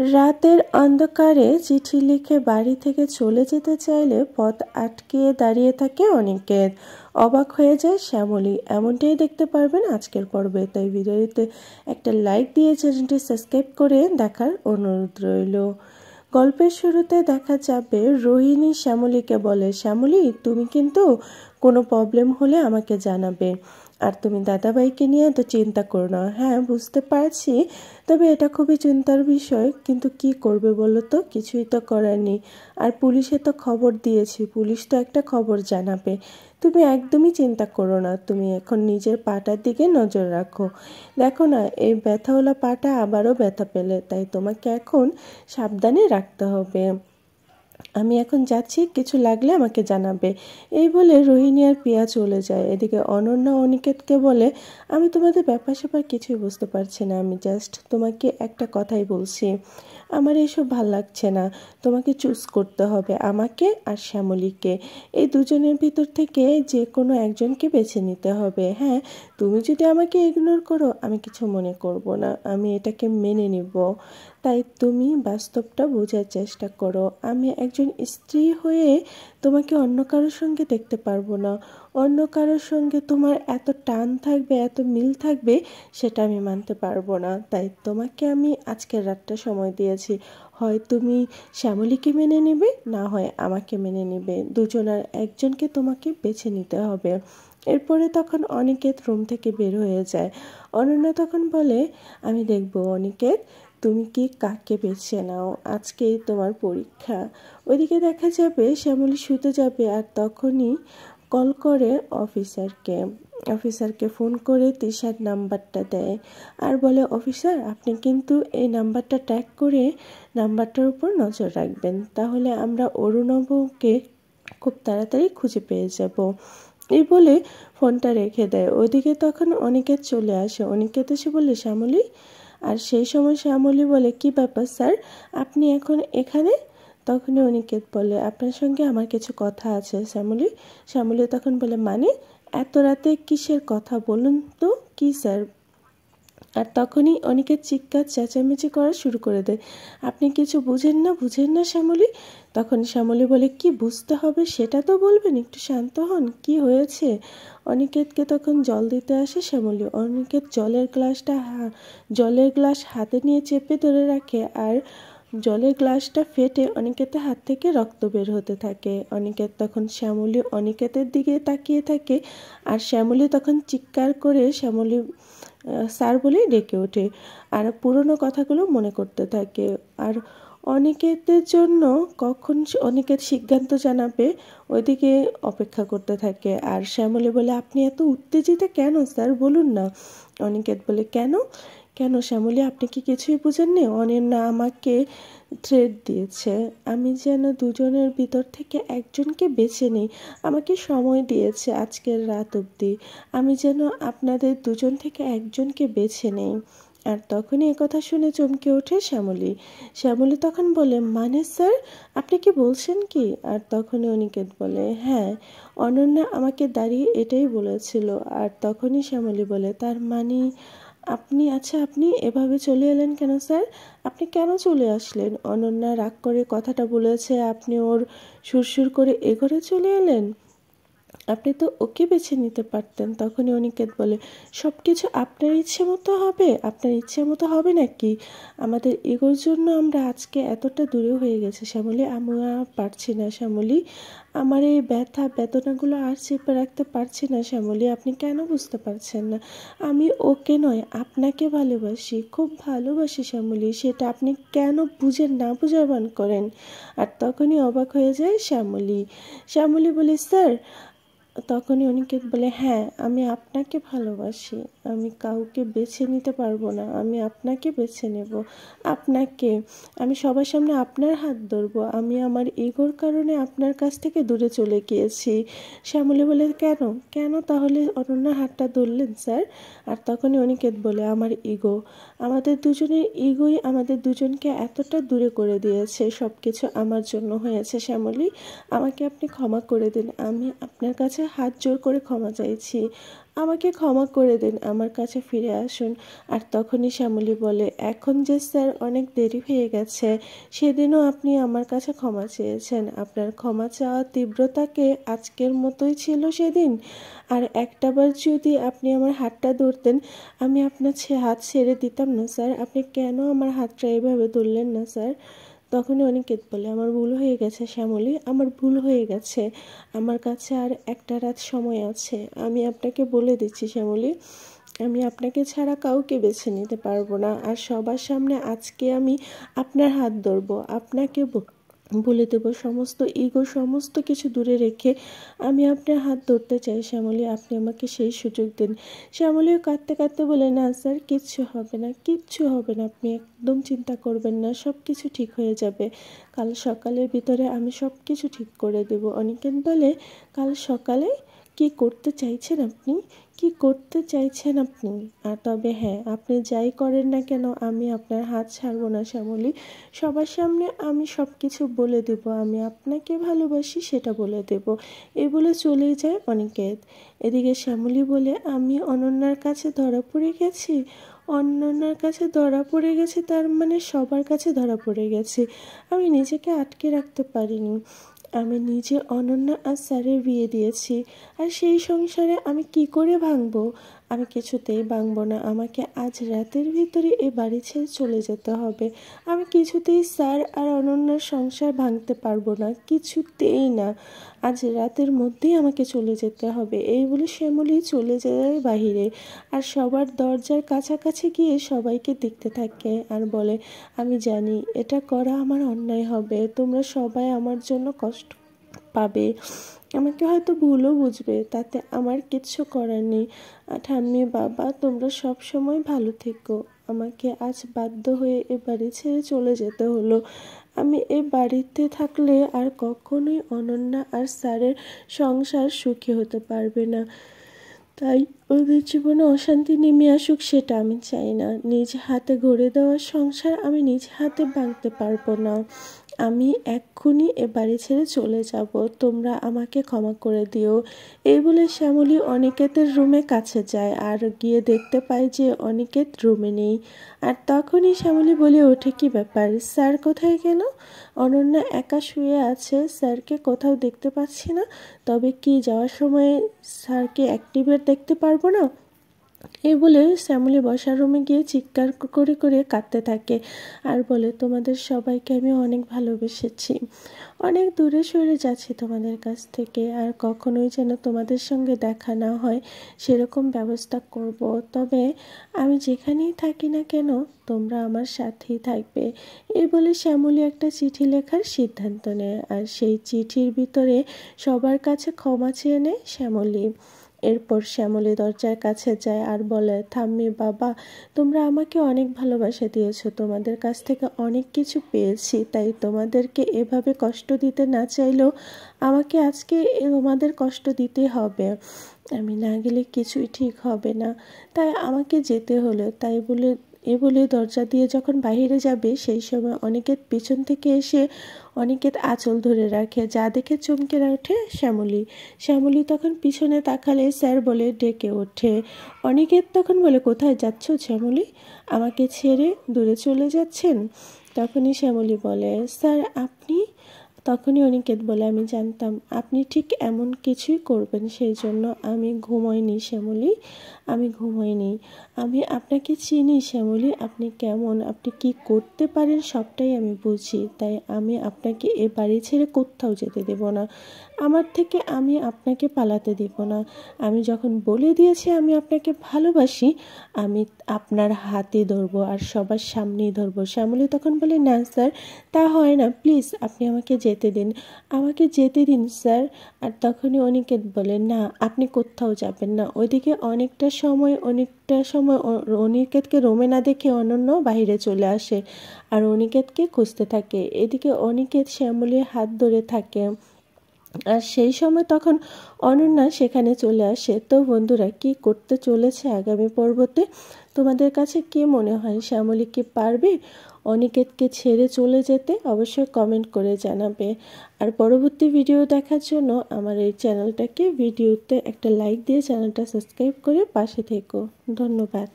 রাতের অন্ধকারে চিঠি লিখে বাড়ি থেকে চলে যেতে চাইলে পথ আটকে দাঁড়িয়ে থাকে অনিকেত। অবাক হয়ে যায় শ্যামলী। এমনটাই দেখতে পারবেন আজকের পর্বে। তাই ভিডিওতে একটা লাইক দিয়ে চ্যানেলটি সাবস্ক্রাইব করে দেখার অনুরোধ রইল। গল্পের শুরুতে দেখা যাবে রোহিণী শ্যামলীকে বলে, শ্যামলী তুমি কিন্তু কোনো প্রবলেম হলে আমাকে জানাবে, আর তুমি দাদাভাইকে নিয়ে এত চিন্তা করো না। হ্যাঁ বুঝতে পারছি, তবে এটা খুবই চিন্তার বিষয়, কিন্তু কি করবে বলো তো, কিছুই তো করার নেই। আর পুলিশে তো খবর দিয়েছি, পুলিশ তো একটা খবর জানাবে। তুমি একদমই চিন্তা করো না, তুমি এখন নিজের পাটার দিকে নজর রাখো। দেখো না, এই ব্যথাওয়ালা পাটা আবারও ব্যথা পেলে, তাই তোমাকে এখন সাবধানে রাখতে হবে। আমি এখন যাচ্ছি, কিছু লাগলে আমাকে জানাবে। এই বলে রোহিণী আর পিয়া চলে যায়। এদিকে অনন্যা অনিকেতকে বলে, আমি তোমাদের ব্যাপার স্যাপার কিছুই বুঝতে পারছি না, আমি জাস্ট তোমাকে একটা কথাই বলছি, আমার এসব ভাল লাগছে না। তোমাকে চুজ করতে হবে, আমাকে আর শ্যামলীকে। এই দুজনের ভিতর থেকে যে কোনো একজনকে বেছে নিতে হবে। হ্যাঁ, তুমি যদি আমাকে ইগনোর করো আমি কিছু মনে করব না, আমি এটাকে মেনে নিব। তাই তুমি বাস্তবটা বোঝার চেষ্টা করো। আমি একজন স্ত্রী হয়ে তোমাকে অন্য কারোর সঙ্গে দেখতে পারবো না। অন্য কারোর সঙ্গে তোমার এত টান থাকবে, এত মিল থাকবে, সেটা আমি মানতে পারবো না। তাই তোমাকে আমি আজকের রাতটা সময় দিয়েছি, হয় তুমি শ্যামলীকে মেনে নেবে, না হয় আমাকে মেনে নেবে। দুজনের একজনকে তোমাকে বেছে নিতে হবে। এরপরে তখন অনিকেত রুম থেকে বের হয়ে যায়। অনন্যা তখন বলে, আমি দেখব অনিকেত তুমি কি কাকে বেছে নাও, আজকেই তোমার পরীক্ষা। ওইদিকে দেখা যাবে শ্যামলী শুতে যাবে, আর তখনই কল করে অফিসারকে ফোন করে তৃষার নাম্বারটা দেয় আর বলে, অফিসার আপনি কিন্তু এই নাম্বারটা ট্র্যাক করে নাম্বারটার উপর নজর রাখবেন, তাহলে আমরা অরুণবকে খুব তাড়াতাড়ি খুঁজে পেয়ে যাব। এই বলে ফোনটা রেখে দেয়। ওইদিকে তখন অনিকেত চলে আসে। অনিকেত এসে বলে, শ্যামলী। আর সেই সময় শ্যামলী বলে, কি ব্যাপার স্যার, আপনি এখন এখানে? তখনই অনিকেত বলে, আপনার সঙ্গে আমার কিছু কথা আছে। শ্যামলী তখন বলে, মানে এত রাতে কিসের কথা বলুন তো, কি স্যার? আর তখনই অনিকেত চিৎকার চেঁচামেচি করা শুরু করে দেয়, আপনি কিছু বুঝেন না শ্যামলী? তখন শ্যামলী বলে, কি বুঝতে হবে সেটা তো বলবেন, একটু শান্ত হন, কি হয়েছে? অনিকেতকে তখন জল দিতে আসে শ্যামলী। অনিকেত জলের গ্লাস হাতে নিয়ে চেপে ধরে রাখে, আর জলের গ্লাসটা ফেটে অনিকেতের হাত থেকে রক্ত বের হতে থাকে। অনিকেতের দিকে তাকিয়ে থাকে, আর শ্যামলী তখন চিৎকার করে শ্যামলী স্যার বলেই ডেকে ওঠে, আর পুরনো কথাগুলো মনে করতে থাকে। আর অনিকেতের জন্য কখন অনিকেত সিদ্ধান্ত জানাবে ওইদিকে অপেক্ষা করতে থাকে। আর শ্যামলী বলে, আপনি এত উত্তেজিত কেন স্যার, বলুন না। অনিকেত বলে, কেন শ্যামলী, আপনি কি কিছুই বুঝেননি? অনিন্না আমাকে থ্রেট দিয়েছে, আমি যেন দুজনের ভিতর থেকে একজনকে বেছে নিই। আমাকে সময় দিয়েছে আজকের রাত অবধি, আমি যেন আপনাদের দুজন থেকে একজনকে বেছে নেই। আর তখনই একথা শুনে চমকে ওঠে শ্যামলী তখন বলে, মানে স্যার আপনি কি বলছেন কি? আর তখনই অনিকেত বলে, হ্যাঁ, অনন্যা আমাকে দাঁড়িয়ে এটাই বলেছিল। আর তখনই শ্যামলী বলে, তার মানে আপনি এভাবে চলে এলেন কেন স্যার? আপনি কেন চলে আসলেন? অনন্যা রাগ করে কথাটা বলেছে, আপনি ওর সুরসুর করে এ ঘরে চলে এলেন? আপনি তো ওকে বেছে নিতে পারতেন। তখনই অনিকেত বলে, সব কিছু আপনার ইচ্ছে মতো হবে নাকি? আমাদের ইগোর জন্য আমরা আজকে এতটা দূরে হয়ে গেছি শ্যামলী, আমি আর পারছি না শ্যামলী, আমার এই বেদনাগুলো আর চেপে রাখতে পারছি না শ্যামলী, আপনি কেন বুঝতে পারছেন না? আমি ওকে নয় আপনাকে ভালোবাসি, খুব ভালোবাসি শ্যামলী, সেটা আপনি কেন না বুঝার ভান করেন? আর তখনই অবাক হয়ে যায় শ্যামলী বলে, স্যার। তখনই অনিকেত বলে, হ্যাঁ আমি আপনাকে ভালোবাসি, আমি কাউকে বেছে নিতে পারবো না, আমি আপনাকে বেছে নেব। আমি সবার সামনে আপনার হাত ধরবো, আমি আমার ইগোর কারণে আপনার কাছ থেকে দূরে চলে গিয়েছি। শ্যামলী বলে, কেন তাহলে অনন্যার হাতটা ধরলেন স্যার? আর তখনই অনিকেত বলে, আমার ইগো, আমাদের দুজনের ইগোই আমাদের দুজনকে এতটা দূরে করে দিয়েছে, সব কিছু আমার জন্য হয়েছে শ্যামলী, আমাকে আপনি ক্ষমা করে দিন, আমি আপনার কাছে কাছে হাত জোর করে ক্ষমা চাইছি, আমাকে ক্ষমা করে দিন, আমার কাছে ফিরে আসুন। আর তখনই শ্যামলী বলে, এখন যে স্যার অনেক দেরি হয়ে গেছে, সেদিনও আপনি আমার কাছে ক্ষমা চেয়েছেন, আপনার ক্ষমা চাওয়ার তীব্রতাকে আজকের মতোই ছিল সেদিন। আর একটাবার যদি আপনি আমার হাতটা ধরতেন, আমি আপনার হাত ছেড়ে দিতাম না স্যার, আপনি কেন আমার হাতটা এভাবে ধরলেন না স্যার? তখনই অনিকেত বলে, আমার ভুল হয়ে গেছে শ্যামলী, আমার ভুল হয়ে গেছে, আমার কাছে আর একটা রাত সময় আছে। আমি আপনাকে বলে দিচ্ছি শ্যামলী, আমি আপনাকে ছাড়া কাউকে বেছে নিতে পারবো না। আর সবার সামনে আজকে আমি আপনার হাত ধরবো, আপনাকে বলে দেব সমস্ত ইগো, সমস্ত কিছু দূরে রেখে আমি আপনার হাত ধরতে চাই শ্যামলী, আপনি আমাকে সেই সুযোগ দিন। শ্যামলীও কাঁদতে কাঁদতে বলে, না স্যার, কিচ্ছু হবে না, কিচ্ছু হবে না, আপনি একদম চিন্তা করবেন না, সব কিছু ঠিক হয়ে যাবে, কাল সকালের ভিতরে আমি সব কিছু ঠিক করে দেব। অনিকেত বলে, কাল সকালে কি করতে চাইছেন আপনি, কি করতে চাইছেন আপনি? আর তবে হ্যাঁ, আপনি যাই করেন না কেন আমি আপনার হাত ছাড়বো না শ্যামলী, সবার সামনে আমি সব কিছু বলে দেব, আমি আপনাকে ভালোবাসি সেটা বলে দেব। এই বলে চলেই যায় অনিকেত। এদিকে শ্যামলী বলে, আমি অনন্যার কাছে ধরা পড়ে গেছি, অনন্যার কাছে ধরা পড়ে গেছি, তার মানে সবার কাছে ধরা পড়ে গেছি, আমি নিজেকে আটকে রাখতে পারিনি, আমি নিজে অনন্যা আর স্যারের বিয়ে দিয়েছি, আর সেই সংসারে আমি কি করে ভাঙবো? আমি কিছুতেই ভাঙবো না, আমাকে আজ রাতের ভিতরে এই বাড়ি ছেড়ে চলে যেতে হবে, আমি কিছুতেই স্যার আর অনন্যার সংসার ভাঙতে পারবো না, কিছুতেই না, আজ রাতের মধ্যেই আমাকে চলে যেতে হবে। এই বলে শ্যামলী চলে যায় বাহিরে, আর সবার দরজার কাছাকাছি গিয়ে সবাইকে দেখতে থাকে আর বলে, আমি জানি এটা করা আমার অন্যায় হবে, তোমরা সবাই আমার জন্য কষ্ট পাবে, আমাকে হয়তো ভুলও বুঝবে, তাতে আমার কিচ্ছু করার নেই। ঠাম্মি বাবা, তোমরা সব সময় ভালো থেকো, আমাকে আজ বাধ্য হয়ে এ বাড়ি ছেড়ে চলে যেতে হলো, আমি এ বাড়িতে থাকলে আর কখনোই অনন্যা আর স্যারের সংসার সুখী হতে পারবে না, তাই ওদের জীবনে অশান্তি নেমে আসুক সেটা আমি চাই না, নিজ হাতে গড়ে দেওয়া সংসার আমি নিজ হাতে ভাঙতে পারবো না, আমি এক্ষুনি এ বাড়ি ছেড়ে চলে যাব, তোমরা আমাকে ক্ষমা করে দিও। এই বলে শ্যামলী অনিকেতের রুমে কাছে যায় আর গিয়ে দেখতে পায় যে অনিকেত রুমে নেই। আর তখনই শ্যামলী বলে ওঠে, কি ব্যাপার, স্যার কোথায় গেল? অনন্যা একা শুয়ে আছে, স্যারকে কোথাও দেখতে পাচ্ছি না, তবে কি যাওয়ার সময় স্যারকে অ্যাক্টিভেট দেখতে পারবো না? এই বলে শ্যামলী বসার রুমে গিয়ে চিৎকার করে করে কাঁদতে থাকে আর বলে, তোমাদের সবাইকে আমি অনেক ভালোবেসেছি, অনেক দূরে সরে যাচ্ছি তোমাদের কাছ থেকে, আর কখনোই যেন তোমাদের সঙ্গে দেখা না হয় সেরকম ব্যবস্থা করব, তবে আমি যেখানেই থাকি না কেন তোমরা আমার সাথেই থাকবে। এই বলে শ্যামলী একটা চিঠি লেখার সিদ্ধান্ত নেয়, আর সেই চিঠির ভিতরে সবার কাছে ক্ষমা চেয়ে নেয় শ্যামলী। এরপর শ্যামলী দরজার কাছে যায় আর বলে, ঠাম্মি বাবা, তোমরা আমাকে অনেক ভালোবাসা দিয়েছো, তোমাদের কাছ থেকে অনেক কিছু পেয়েছি, তাই তোমাদেরকে এভাবে কষ্ট দিতে না চাইলেও আমাকে আজকে তোমাদের কষ্ট দিতে হবে, আমি না গেলে কিছুই ঠিক হবে না, তাই আমাকে যেতে হলো। তাই বলে দরজা দিয়ে যখন বাইরে যাবে সেই সময় অনিকেত পিছন থেকে এসে অনিকেত আঁচল ধরে রাখে, যা দেখে চমকে ওঠে শ্যামলী তখন পিছনে তাকালে স্যার বলে ডেকে ওঠে। অনিকেত তখন বলে, কোথায় যাচ্ছ শ্যামলী, আমাকে ছেড়ে দূরে চলে যাচ্ছেন? তখনই শ্যামলী বলে, স্যার আপনি? তখনই অনিকেত বলে, আমি জানতাম আপনি ঠিক এমন কিছুই করবেন, সেই জন্য আমি ঘুমোইনি শ্যামলী, আমি ঘুমোইনি, আমি আপনাকে চিনি শ্যামলী, আপনি কেমন, আপনি কি করতে পারেন সবটাই আমি বুঝি, তাই আমি আপনাকে এ বাড়ি ছেড়ে কোথাও যেতে দেব না, আমার থেকে আমি আপনাকে পালাতে দেব না, আমি যখন বলে দিয়েছি আমি আপনাকে ভালোবাসি, আমি আপনার হাতে ধরবো আর সবার সামনেই ধরবো। শ্যামলী তখন বলে, না স্যার, তা হয় না, প্লিজ আপনি আমাকে যেতে দিন, আমাকে যেতে দিন স্যার। আর তখনই অনিকেত বলে, না আপনি কোথাও যাবেন না। ওইদিকে অনেকটা সময় অনিকেতকে রুমে না দেখে অনন্য বাইরে চলে আসে আর অনিকেতকে খুঁজতে থাকে। এদিকে অনিকেত শ্যামলীর হাত ধরে থাকে আর সেই সময় তখন অনন্যা সেখানে চলে আসে। তো বন্ধুরা, কি করতে চলেছে আগামী পর্বতে তোমাদের কাছে কি মনে হয়, শ্যামলী কি পারবে অনিকেতকে ছেড়ে চলে যেতে? অবশ্যই কমেন্ট করে জানাবে। আর পরবর্তী ভিডিও দেখার জন্য আমার এই চ্যানেলটাকে ভিডিওতে একটা লাইক দিয়ে চ্যানেলটা সাবস্ক্রাইব করে পাশে থেকো। ধন্যবাদ।